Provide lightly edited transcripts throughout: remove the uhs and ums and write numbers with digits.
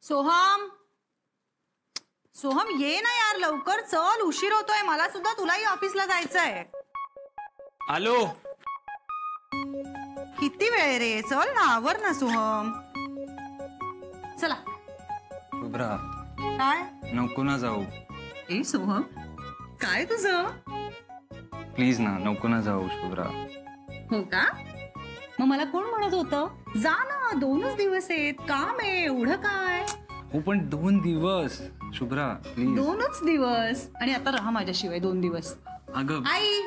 सोहम, सोहम ये ना यार लवकर चल, उशीर होतोय मला सुद्धा, तुलाही ऑफिसला जायचंय. आलो. किती वेळ रे, चल ना आवर ना सोहम. चला. शुभ्रा काय? नको ना जाऊ. ए सोहम, काय तुझं? प्लीज ना, नको ना जाऊ शुभ्रा. हो का? मग मला कोण म्हणत होतं जा ना, 2च दिवस आहेत, काम आहे, एवढं काय? हो पण 2 दिवस शुभ्रा प्लीज. 2च दिवस आणि आता राहा माझ्याशिवाय 2 दिवस. अगं आई,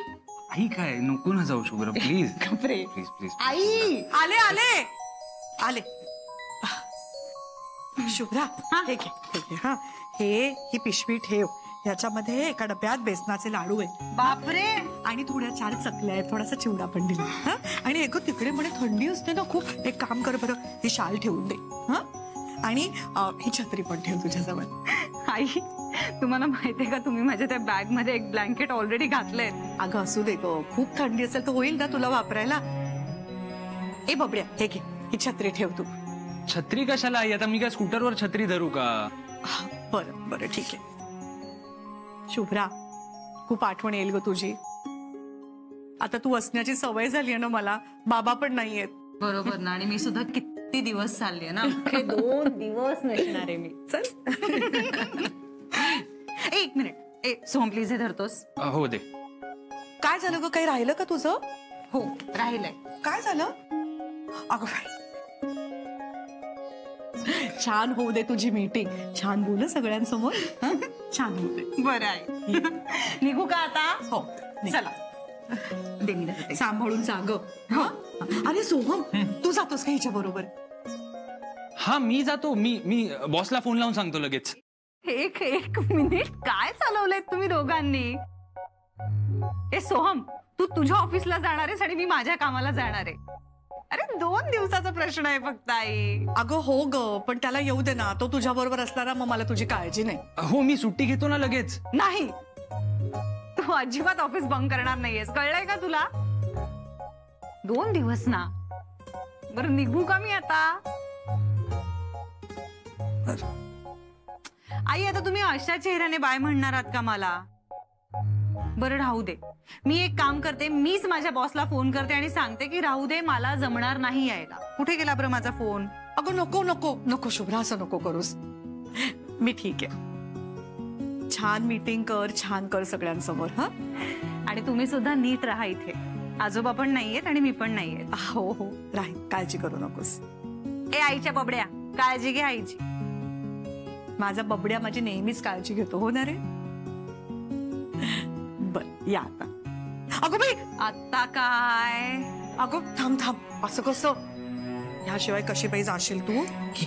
आई काय, नको ना जाऊ शुभ्रा प्लीज. गप्रे. Please please. आई आले आले आले. शुभ्रा हे घे, हे घे. हा ही पिशवी ठेव. ह्याच्यामध्ये एका डब्यात बेसनाचे लाडू आहे. बापरे. आणि थोड्या 4 चकल्या आहेत, थोडासा चिवडा पण दिला. हा आणि एक तिकडे म्हणे थंडी असते ना खूप, एक काम कर बरं, ही शाल ठेवून दे. हा आणि ही छत्री पण ठेव तुझ्याजवळ. आई, तुम्हाला माहितीये का, तुम्ही माझ्या त्या बॅग मध्ये एक ब्लँकेट ऑलरेडी घातलंय. अगं असू दे ग, खूप थंडी असेल तर होईल ना तुला वापरायला. ए बबड्या हे घे, ही छत्री ठेव तू. छत्री कशाला आई, आता मी काय स्कूटरवर छत्री धरू का? बरं बरं ठीक आहे. शुभ्रा खूप आठवण येईल ग तुझी. आता तू असण्याची सवय झाली आहे ना मला, बाबा पण नाहीयेत. बरोबर ना, आणि मी सुद्धा किती दिवस चालले ना, 2 दिवस नसणार आहे मी. चल. एक मिनिट. ए सोहम प्लीज हे धरतोस? हो दे. काय झालं ग, काही राहिलं का तुझं? हो राहिलंय. काय झालं? अगं बाई, छान होऊ दे तुझी मीटिंग, छान बोल सगळ्यांसमोर. छान होऊ दे. बरं आहे. निघू का आता? हो चला. दे मी धरते. सांभाळून जा ग. अरे सोहम, तू जातोस का हिच्या बरोबर? हा मी जातो. मी बॉसला फोन लावून सांगतो लगेच. एक मिनिट, काय चालवलंय तुम्ही दोघांनी? ए सोहम, तू तुझ्या ऑफिसला जाणार आहेस आणि मी माझ्या कामाला जाणार आहे. अरे 2 दिवसाचा प्रश्न आहे फक्त आई. अगं हो ग, पण त्याला येऊ दे ना, तो तुझ्या बरोबर असला ना, मग मला तुझी काळजी नाही. हो मी सुट्टी घेतो ना लगेच. नाही, तू अजिबात ऑफिस बंक करणार नाहीयेस, कळलंय का तुला? 2 दिवस ना. बरं निघू का मी आता? आई आता तुम्ही अशा चेहऱ्याने बाय म्हणणार आहात का मला? बरं राहू दे, मी एक काम करते, मीच माझ्या बॉसला फोन करते आणि सांगते की राहू दे, मला जमणार नाही यायला. कुठे गेला बरं माझा फोन? अगं नको नको नको शुभ्रा, असं नको करूस. मी ठीक आहे. छान मीटिंग कर, छान कर सगळ्यांसमोर. हा आणि तुम्ही सुद्धा नीट राहा इथे. आजोबा पण नाहीयेत आणि मी पण नाहीये. हो हो राहील, काळजी करू नकोस. ए आईच्या बबड्या, काळजी घे आईची. माझा बबड्या माझी नेहमीच काळजी घेतो. हो ना रे? बर या आता. अगं बाई, आता काय? अगं थांब थांब, असं कसं? ह्याशिवाय कशी बाई जाशील तू? घे.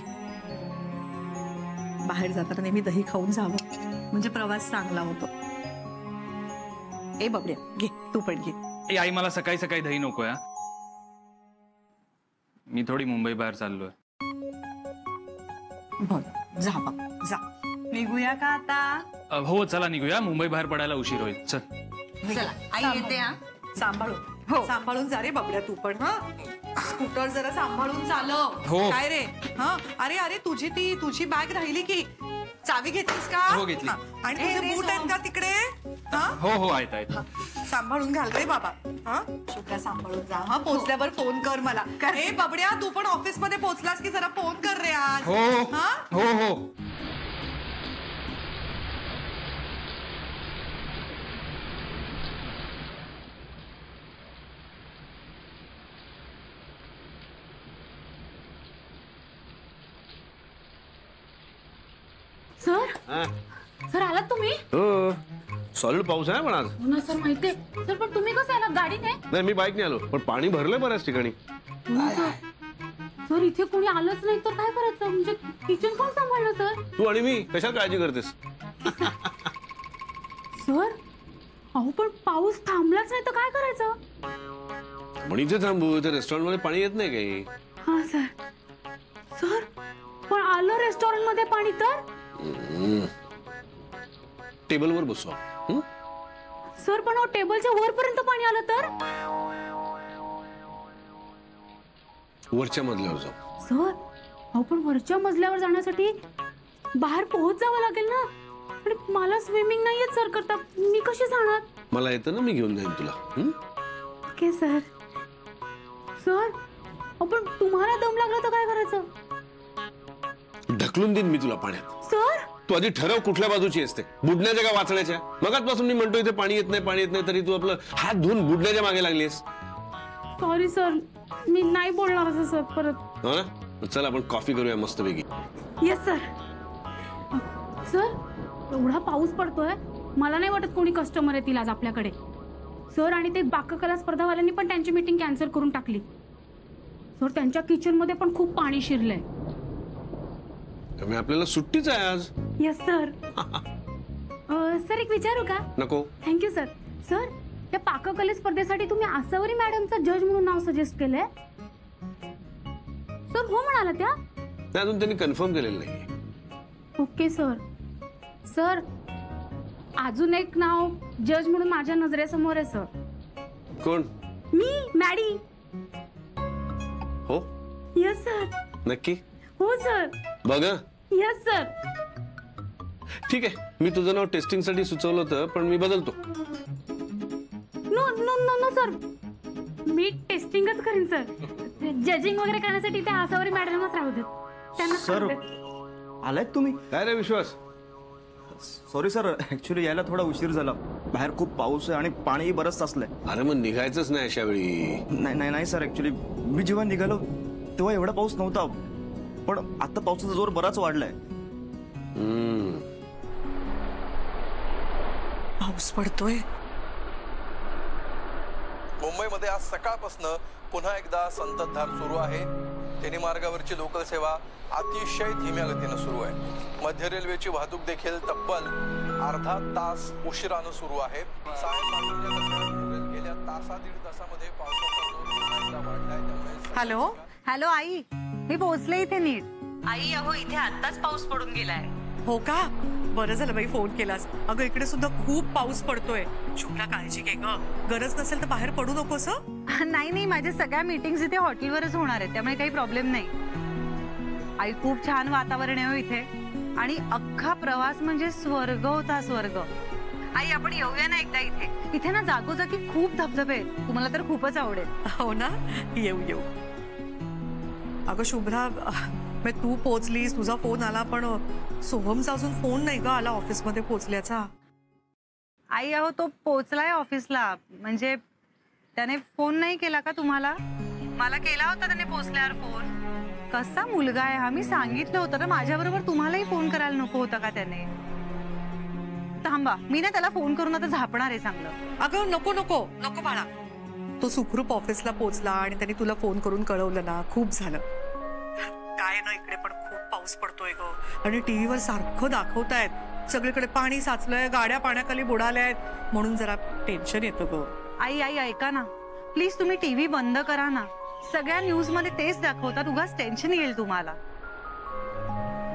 बाहेर जाताना नेहमी दही खाऊन जावं, म्हणजे प्रवास चांगला होतो. ए बबड्या घे, तू पण घे. ए आई, मला सकाळी सकाळी दही नकोय. मी थोडी मुंबई बाहेर चाललोय. बर जा बा, जा. निघूया का आता? हो चला निघूया, मुंबई बाहेर पडायला उशीर होईल. चल चला, आई येते. हा सांभाळून. हो. सांभाळून जा रे बबड्या तू पण. हा स्कूटर जरा सांभाळून चालव. हो. काय रे? हा अरे अरे, तुझी बॅग राहिली की? चावी घेतलीस का? हो घेतली. आणि तुझे बूट आहेत का तिकडे? हो हो आहेत आहेत. सांभाळून घाल रे बाबा. हा शुभ्रा सांभाळून जा. हा पोहोचल्यावर फोन कर मला. हे बबड्या, तू पण ऑफिस मध्ये पोहोचलास की जरा फोन कर रे आज. हो हा हो हो. सर, सर आलात तुम्ही? हो सॉलिड पाऊस आहे पण आज. हो ना सर, माहितीये. सर पण तुम्ही कसं आलात गाडीने? नाही मी बाईकने आलो, पण पाणी भरलंय बऱ्याच ठिकाणी. सर इथे कोणी आलंच नाही तर काय करायचं? म्हणजे किचन कोण सांभाळलं सर? तू आणि मी कशाला काळजी करतेस? सर अहो पण पाऊस थांबलाच नाही तर काय करायचं? पण इथे थांबू, इथे रेस्टॉरंट मध्ये पाणी येत नाही काही. हा सर. सर पण आलं रेस्टॉरंट मध्ये पाणी तर? टेबलवर बसू. सर पण टेबलच्या वरपर्यंत पाणी आलं तर? वरच्या मजल्यावर जाऊ. सर अहो पण वरच्या मजल्यावर जाण्यासाठी बाहेर पोहोच जावं लागेल ना. आणि मला स्विमिंग नाही येत सर करता. मी कशी जाणार? मला येतं ना, मी घेऊन जाईन तुला. Okay sir. सर पण तुम्हाला दम लागला तर काय करायचं? ढकलून देईन मी तुला पाण्यात. सर तू आधी ठरव कुठल्या बाजूची असते, बुडण्याच्या का वाचण्याच्या. मगाचपासून मी म्हणतो इथे पाणी येत नाही तरी तू आपलं हात धुवून बुडण्याच्या मागे लागलीस. सॉरी सर, मी नाही बोलणार असं सर परत. हो ना, चल आपण कॉफी करूया मस्तपैकी. Yes sir. सर एवढा पाऊस पडतोय, मला नाही वाटत कोणी कस्टमर येतील आज आपल्याकडे. सर आणि ते पाककला स्पर्धावाल्यांनी पण त्यांची मीटिंग कॅन्सल करून टाकली. सर त्यांच्या किचन मध्ये पण खूप पाणी शिरलंय. त्यामुळे आपल्याला सुट्टीच आहे आज. Yes sir. सर एक विचारू का? नको. Thank you sir. सर त्या पाककले स्पर्धेसाठी तुम्ही आसावरी मॅडमचा जज म्हणून नाव सजेस्ट केलंय. सर हो म्हणाला त्या? नाही, अजून त्यांनी कन्फर्म केलेलं नाही. Okay sir. सर अजून एक नाव जज म्हणून माझ्या नजरेसमोर आहे सर. कोण? मी मॅडी. हो यस सर. नक्की? हो सर. बघ. Yes sir. ठीक आहे, मी तुझं नाव टेस्टिंग साठी सुचवलं होतं, पण मी बदलतो. No no no no sir, मी टेस्टिंगच करीन सर. जजिंग वगैरे करण्यासाठी त्या आसावरी मॅडमच राहू देत. त्यांना सर आलात तुम्ही? काय रे विश्वास? सॉरी सर, ऍक्च्युली यायला थोडा उशीर झाला. बाहेर खूप पाऊस आहे आणि पाणीही बरंच साचलंय. अरे मग निघायचंच नाही अशा वेळी. नाही नाही नाही सर, ऍक्च्युली मी जेव्हा निघालो तेव्हा एवढा पाऊस नव्हता, पण आता पावसाचा जोर बराच वाढलाय. पाऊस पडतोय. मुंबईमध्ये आज सकाळपासून पुन्हा एकदा संततधार सुरू आहे. तेनी मार्गावरची लोकल सेवा अतिशय धीम्या गतीनं सुरू आहे. मध्य रेल्वेची वाहतूक देखील तब्बल अर्धा तास उशिरानं सुरू आहे. गेल्या दीड तासामध्ये पावसाचा जोर पुन्हा एकदा वाढलाय. त्यामुळे हॅलो हॅलो आई, मी पोहोचले इथे नीट. आई अहो इथे आत्ताच पाऊस पडून गेलाय. हो का? बरं झालं बाई फोन केलास. अगं इकडे सुद्धा खूप पाऊस पडतोय. शुभ्रा काळजी घे ग. गरज नसेल तर बाहेर पडू नकोस. नाही नाही, माझ्या सगळ्या मीटिंग्स इथे हॉटेलवरच होणार आहेत, त्यामुळे काही प्रॉब्लेम नाही. आई खूप छान वातावरण आहे इथे आणि अख्खा प्रवास म्हणजे स्वर्ग होता, स्वर्ग. आई आपण येऊया ना एकदा इथे. इथे ना जागोजागी खूप धबधबे आहेत, तुम्हाला तर खूपच आवडेल. हो ना, येऊ येऊ. अगं शुभ्रा, तू पोहोचलीस, तुझा फोन आला, पण सोहमचा अजून फोन नाही ग आला ऑफिसमध्ये पोहोचल्याचा. आई अहो तो पोहोचलाय ऑफिसला, म्हणजे त्याने फोन नाही केला का तुम्हाला? मला केला होता त्याने पोहोचल्यावर फोन. कसा मुलगा आहे हा, मी सांगितलं होतं ना माझ्याबरोबर तुम्हालाही फोन करायला नको होता का त्याने? थांबा, मी ना त्याला फोन करून आता झापणार आहे चांगलं. अगं नको नको नको बाळा. तो सुखरूप ऑफिसला पोहोचला आणि त्याने तुला फोन करून कळवलं ना, खूप झालं. काय ना इकडे पण खूप पाऊस पडतोय ग. आणि टीव्हीवर सारखं दाखवतायत सगळीकडे पाणी साचलंय, गाड्या पाण्याखाली बुडाल्यात, म्हणून जरा टेन्शन येतं ग. आई आई ऐका ना प्लीज, तुम्ही टीव्ही बंद करा ना. सगळ्या न्यूज मध्ये तेच दाखवतात, उगाच टेन्शन येईल तुम्हाला.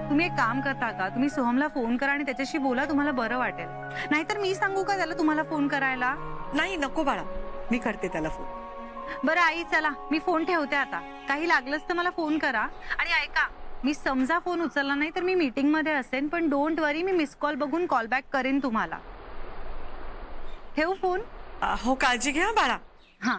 तुम्ही एक काम करता का, तुम्ही सोहमला फोन करा आणि त्याच्याशी बोला, तुम्हाला बरं वाटेल. नाहीतर मी सांगू का त्याला तुम्हाला फोन करायला? नाही नको बाळा, मी करते त्याला फोन. बरं आई चला, मी फोन ठेवते आता. काही लागलंच तर मला फोन करा. आणि ऐका, मी समजा फोन उचलला नाही तर मी मीटिंग मध्ये असेन, पण don't worry, me miss call बघून कॉल बॅक करेन तुम्हाला. ठेवू फोन? हो काळजी घ्या बाळा. हा.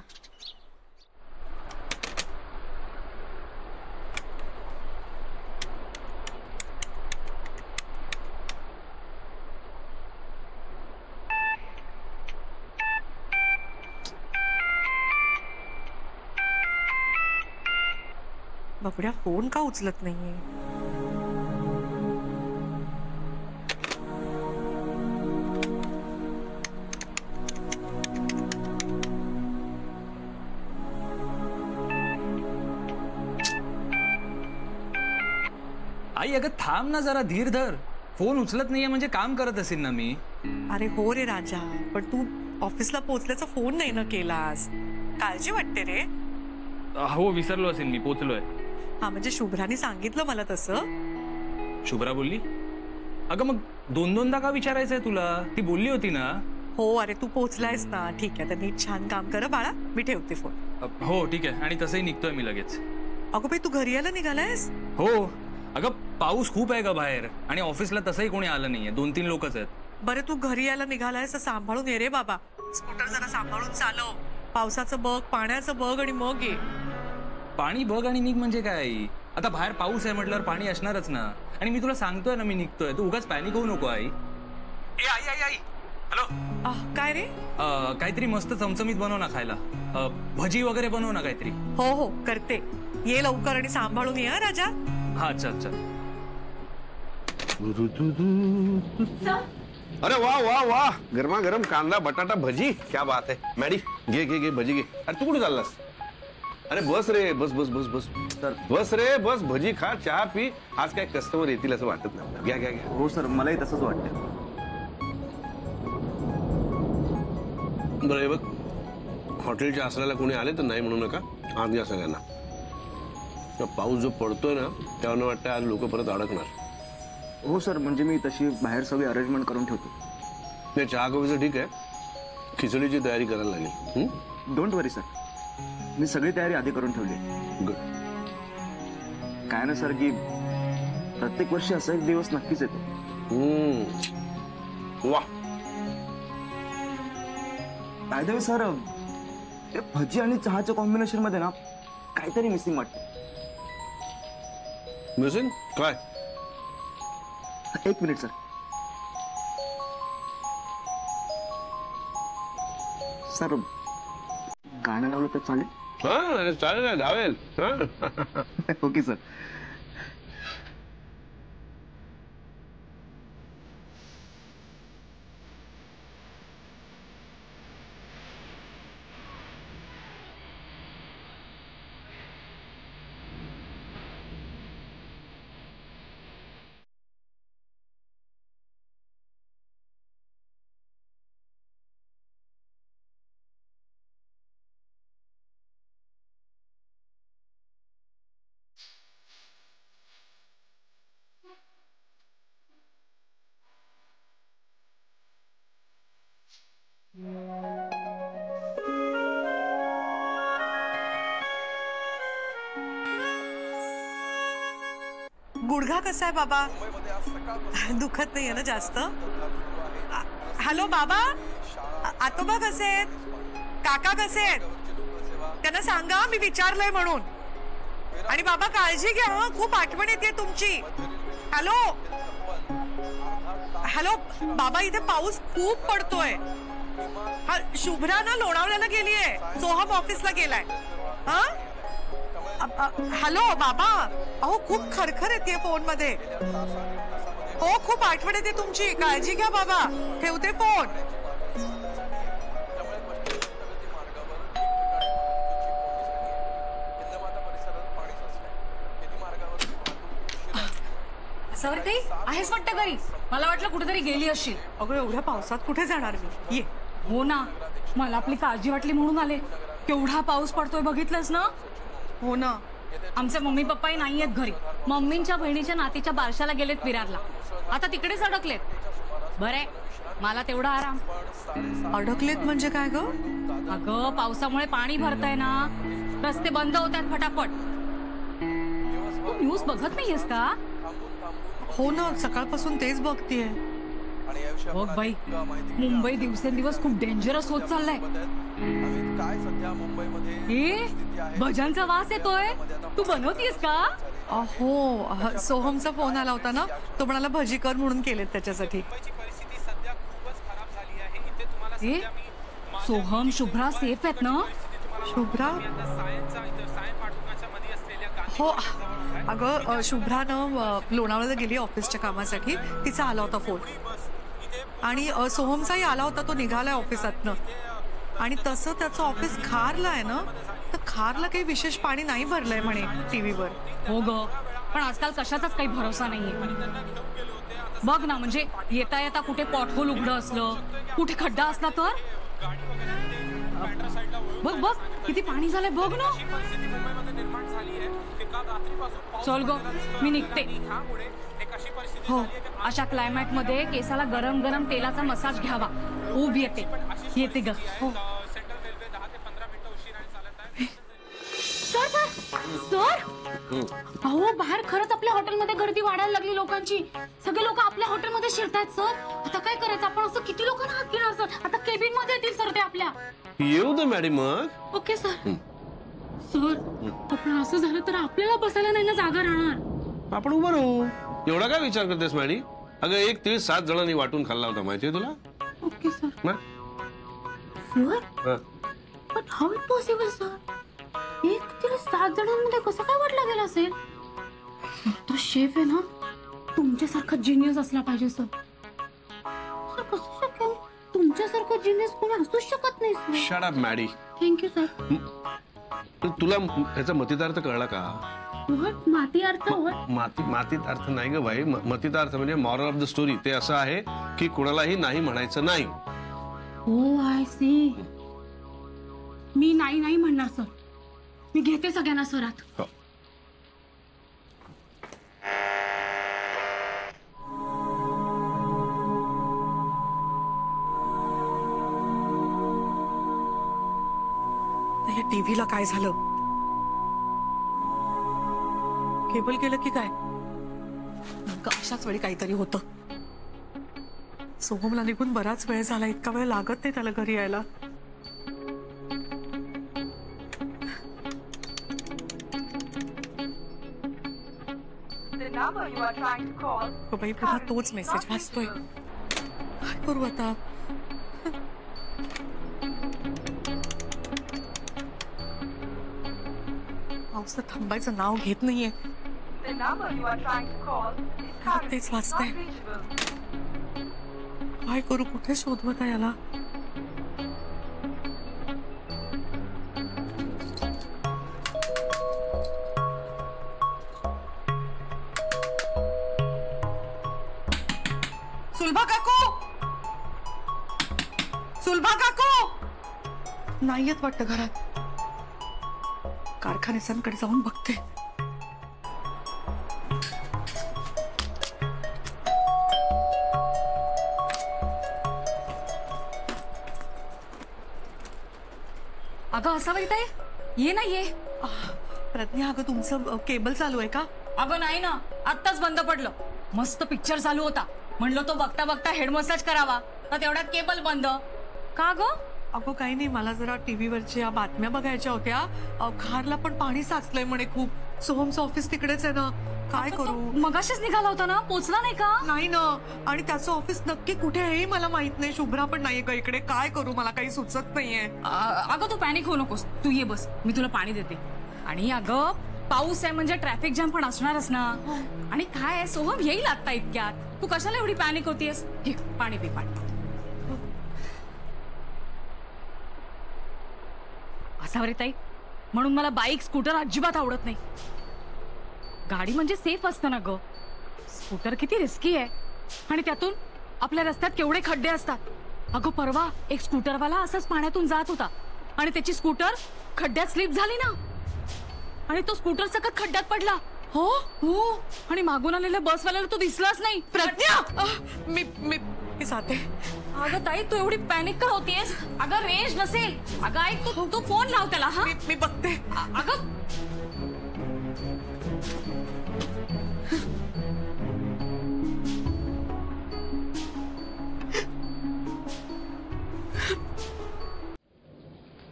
बघड्या फोन का उचलत नाहीये? आई अगं थांब ना जरा, धीर धर. फोन उचलत नाहीये म्हणजे काम करत असेल ना मी. अरे हो रे राजा, पण तू ऑफिसला पोहोचल्याचा फोन नाही ना केलास. काळजी वाटते रे. हो विसरलो असेल मी, पोचलोय. हा म्हणजे शुभ्राने सांगितलं मला तसं. शुभ्रा बोलली? अगं मग दोनदा का विचारायचंय तुला? ती बोलली होती ना. हो अरे तू पोहोचलायस ना, ठीक आहे. तर नीट छान काम कर बाळा, मी ठेवते फोन. हो ठीक आहे. आणि तसंही निघतोय मी लगेच. अगं बाई तू घरी यायला निघालायस? हो अगं पाऊस खूप आहे का बाहेर, आणि ऑफिसला तसंही कोणी आलं नाहीये, 2-3 लोकच आहेत. बरं तू घरी यायला निघालायस तर सांभाळून ये रे बाबा. स्कूटर जरा सांभाळून चालव. पावसाचं बघ, पाण्याचं बघ आणि मग ये. पाणी बघ आणि निघ म्हणजे काय आई? आता बाहेर पाऊस आहे म्हटल्यावर पाणी असणारच ना. आणि मी तुला सांगतोय ना मी निघतोय, तू उगाच पॅनिक होऊ नको आई. ए आई आई आई, हॅलो. काय रे? काहीतरी मस्त चमचमीत बनव ना खायला. भजी वगैरे बनव ना काहीतरी. हो हो करते. ये लवकर आणि सांभाळून ये राजा. हा चल चल. अरे वाह वाह वाह, गरमा गरम कांदा बटाटा भजी, क्या बात है. मॅडी घे घे घे भजी घे. अरे तू कुठे चाललास? अरे बस रे, बस बस बस बस सर. बस रे बस, भजी खा, चहा पी. आज काय कस्टमर येतील असं वाटत नाही. घ्या घ्या घ्या. हो सर, मलाही तसंच वाटतं. बरं हे बघ, हॉटेलच्या असल्याला कोणी आले तर नाही म्हणू नका, आत घ्या सगळ्यांना. पाऊस जो पडतोय ना त्यावर वाटतं आज लोक परत अडकणार. हो सर, म्हणजे मी तशी बाहेर सगळी अरेंजमेंट करून ठेवतो. नाही चहा कॉफीचं ठीक आहे, खिचडीची तयारी करायला लागेल. डोंट वरी सर, मी सगळी तयारी आधी करून ठेवली. गुड. काय ना सर, की प्रत्येक वर्षी असा एक दिवस नक्कीच येतो. वा. बाय द वे सर, ते भजी आणि चहाच्या कॉम्बिनेशन मध्ये ना काहीतरी मिसिंग वाटतं. मिसिंग काय? एक मिनिट सर. सर गाणं लावलं तर चालेल? हा चालेल ना, धावेल. Okay sir. गुडघा कसा आहे बाबा? मुंबईमध्ये आज सकाळपासून दुखत नाहीये ना जास्त? हॅलो बाबा, आतोबा कसे आहेत? काका कसे आहेत? त्यांना सांगा मी विचारलंय म्हणून. आणि बाबा काळजी घ्या, हं, खूप आठवण येते तुमची. हॅलो हॅलो बाबा, इथे पाऊस खूप पडतोय. हा शुभ्रा ना लोणावळ्याला गेलीये, सोहम ऑफिसला गेलाय. हा हॅलो बाबा, अहो खूप खरखर येते फोन मध्ये. हो खूप आठवण येते तुमची, काळजी घ्या बाबा, ठेवते फोन. सवरती आहेस वाटतं घरी? मला वाटलं कुठेतरी गेली असशील. अगं एवढ्या पावसात कुठे जाणार मी? ये. हो ना, मला आपली काळजी वाटली म्हणून आले. केवढा पाऊस पडतोय बघितलंस ना? हो ना. आमचे मम्मी पप्पाही नाहीयेत घरी. मम्मींच्या बहिणीच्या नातीच्या बारशाला गेलेत विरारला. आता तिकडेच अडकलेत. बरंय, मला तेवढा आराम. अडकलेत म्हणजे काय ग? अगं पावसामुळे पाणी भरतंय ना, रस्ते बंद होतात फटाफट. तू न्यूज बघत नाहीयेस का? हो ना, सकाळपासून तेच बघतीये. बघ बाई, मुंबई दिवसेंदिवस खूप डेंजरस होत चाललाय. काय सध्या मुंबईमध्ये ए, भजांचा वास येतोय. तू बनवतीयस का? हो, सोहमचा फोन आला होता ना, तो म्हणाला भजी कर म्हणून केलेत त्याच्यासाठी. ए, सोहम शुभ्रा सेफ आहेत ना? शुभ्रा? हो अगं, शुभ्रानं लोणावळ्याला गेली ऑफिसच्या कामासाठी. तिचा आला होता फोन. आणि सोहमचाही आला होता, तो निघालाय ऑफिसातनं. आणि तसं त्याचं ऑफिस खारला आहे ना, तर खारला काही विशेष पाणी नाही भरलंय म्हणे टीव्हीवर. हो ग, पण आजकाल कशाचाच काही भरोसा नाहीये. बघ ना, म्हणजे येता येता कुठे पॉटहोल उघडं असलं, कुठे खड्डा असला तर. बघ बघ किती पाणी झालंय बघ ना. चल ग, मी निघते. हो, अशा क्लायमॅट मध्ये केसाला गरम गरम तेलाचा मसाज घ्यावा. ऊब येते. येते ग. हो. सर सर सर, अहो बाहेर खरंच आपल्या हॉटेलमध्ये गर्दी वाढायला लागली लोकांची. सगळे लोक आपल्या हॉटेलमध्ये शिरतायत सर. आता काय करायचं आपण? असं किती लोकांना हात घेणार सर? आता केबिन मध्ये येतील सर ते आपल्या. येऊ दे मॅडम मग. Okay sir. सर पण असं झालं तर आपल्याला बसायला नाही ना जागा राहणार. आपण उभं राहू. एवढा काय विचार करतेस मॅडी? अगं एक तीळ 7 जणांनी वाटून खाल्ला होता माहितीये तुला? Okay sir. ना? Sir but how it possible sir? एक तिला 7 जणांमध्ये कसं काय वाटला गेला असेल? सर तो शेफ आहे ना, तुमच्यासारखा जिनियस असला पाहिजे सर. सर कसं शक्य? तुमच्यासारखं जिनियस कोणी असूच शकत नाही sir. Shut up Maddy. Thank you sir. तुला ह्याचा मतितार्थ कळला का? व्हॉट माती अर्थ? मातीत अर्थ नाही ग बाई. मतितार्थ म्हणजे मॉरल ऑफ द स्टोरी. ते असं आहे की कुणालाही नाही म्हणायचं नाही. हो आय सी. मी नाही म्हणणार सर. मी घेते सगळ्यांना सरात. हो. या टीव्हीला काय झालं? केबल गेलं की काय? अशाच वेळी काहीतरी होतं. सोहमला निघून बराच वेळ झाला. इतका वेळ लागत नाही त्याला घरी यायला. बाई पुन्हा तोच मेसेज वाचतोय. काय करू आता? पाऊस थांबायचं नाव घेत नाहीये. तेच वाचतंय. काय करू? कुठे शोधवं का याला? सुलभा काकू, सुलभा काकू नाही येत वाटतं घरात. कारखान्याकडे जाऊन बघते. अगं असावं इथे. ये ना ये. प्रज्ञा अगं तुमचं केबल चालू आहे का? अगं नाही ना, आत्ताच बंद पडलं. मस्त पिक्चर चालू होता. म्हणलं तो बघता बघता हेड मसाज करावा, तर तेवढ्यात केबल बंद. का ग? अगो काही नाही, मला जरा टीव्हीवरच्या बातम्या बघायच्या होत्या. खारला पण पाणी साचलंय म्हणे खूप. सोहमचं ऑफिस तिकडेच आहे ना. काय करू? मगाशीच निघाला होता ना, पोचला नाही का? नाही ना. आणि त्याचं ऑफिस नक्की कुठे आहे मला माहित नाही. शुभ्रा पण नाहीये का इकडे? काय करू? मला काही सुचत नाहीये. अगं तू पॅनिक होऊ नकोस. तू ये बस, मी तुला पाणी देते. आणि अगं पाऊस आहे म्हणजे ट्रॅफिक जॅम पण असणारच ना. आणि काय आहे, सोहम येईल आता इतक्यात. तू कशाला एवढी पॅनिक होतीयस? घे पाणी पी. पाणी असावरे ताई, म्हणून मला बाईक स्कूटर अजिबात आवडत नाही. गाडी म्हणजे सेफ असतं ना ग. स्कूटर किती रिस्की आहे. आणि त्यातून आपल्या रस्त्यात केवढे खड्डे असतात. अगं परवा एक स्कूटरवाला असंच पाण्यातून जात होता आणि त्याची स्कूटर खड्ड्यात स्लिप झाली ना, आणि तो स्कूटर सकट खड्ड्यात पडला. हो हो. आणि मागून आलेल्या बसवाल्याला तो दिसलाच नाही. प्रज्ञा मी जाते. अगं ताई तू एवढी पॅनिक का होतीयस? अगं रेंज नसेल. अगं ऐक, तू फोन लाव त्याला. हा मी बघते. अगं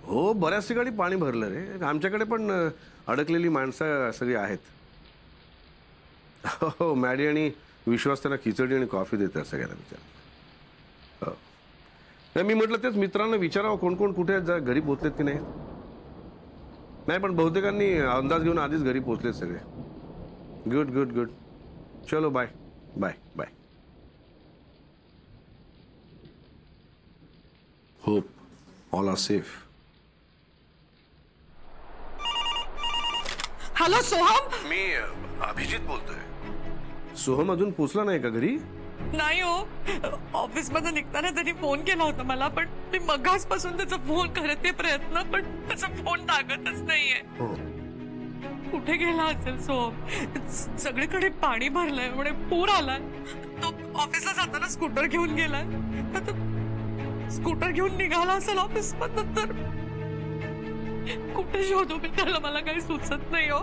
हो, बऱ्याच ठिकाणी पाणी भरलं रे. आमच्याकडे पण अडकलेली माणसं सगळी आहेत. हो, मॅडी आणि विश्वास त्यांना खिचडी आणि कॉफी देतात सगळ्यांना. विचार. हो, मी म्हटलं तेच मित्रांना विचारावं कोण कोण कुठे आहेत, जरा घरी पोचलेत की नाही. नाही पण बहुतेकांनी अंदाज घेऊन आधीच घरी पोचलेत सगळे. Good good good. चलो bye bye bye. Hope all are safe. Hello Soham. मी अभिजित बोलतोय. सोहम अजून पोचला नाही का घरी? नाही हो, ऑफिस मध्ये निघताना त्यांनी फोन केला होता मला, पण मी मगाचपासून त्याचा फोन करते प्रयत्न, पण त्याचा फोन लागतच नाहीये. कुठे गेला असेल सोहम? सगळीकडे पाणी भरलंय म्हणे, पूर आलाय. तो ऑफिसला जाताना स्कूटर घेऊन गेलाय. स्कूटर घेऊन निघाला असेल ऑफिस मधून, तर कुठे शोधू मी त्याला? मला काही सुचत नाही हो.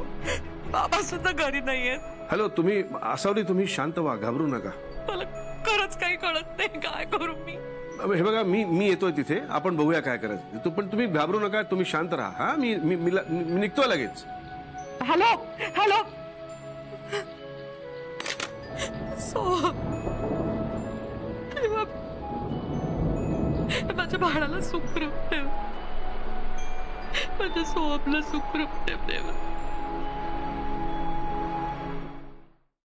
बाबा सुद्धा घरी नाहीयेत. हॅलो, तुम्ही असावली, तुम्ही शांत व्हा, घाबरू नका. मला खरंच काही कळत नाही, काय करू मी. हे बघा, मी येतोय तिथे, आपण बघूया काय करायचं. पण तुम्ही घाबरू नका, तुम्ही शांत राहा. हा, मी निघतोय लगेच. Hello hello. माझ्या बाळाला सुखरूप ठेव, माझ्या सोहमला सुखरूप ठेव देवा.